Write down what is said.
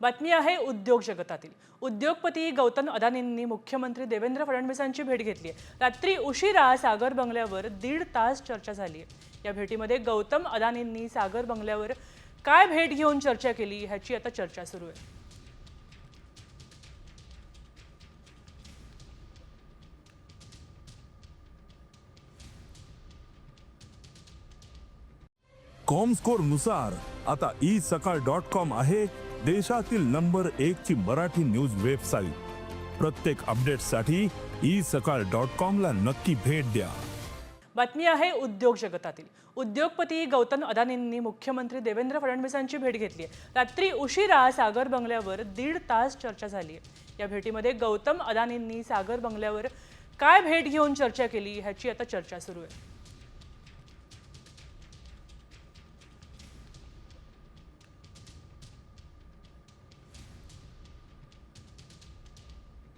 बातमी आहे उद्योग जगतातील। उद्योगपती गौतम अदानींनी मुख्यमंत्री देवेंद्र फडणवीसांची भेट घेतली आहे। रात्री उशिरा सागर बंगल्यावर 1.5 तास चर्चा झाली आहे। या भेटीमध्ये गौतम अदानींनी सागर बंगल्यावर काय भेट घेऊन चर्चा केली ह्याची आता चर्चा सुरू आहे। कॉमस्कोर नुसार आता isakal.com आहे देशातील नंबर 1 ची मराठी न्यूज वेबसाईट। प्रत्येक अपडेटसाठी isakal.com ला नक्की भेट द्या। बातमी आहे उद्योग जगतातील। उद्योगपती गौतम अदानींनी मुख्यमंत्री देवेंद्र फडणवीसांची भेट घेतली आहे। रात्री उशिरा सागर बंगल्यावर 1.5 तास चर्चा झाली आहे। या भेटीमध्ये गौतम अदानींनी सागर बंगल्यावर काय भेट घेऊन चर्चा केली ह्याची आता चर्चा सुरू आहे।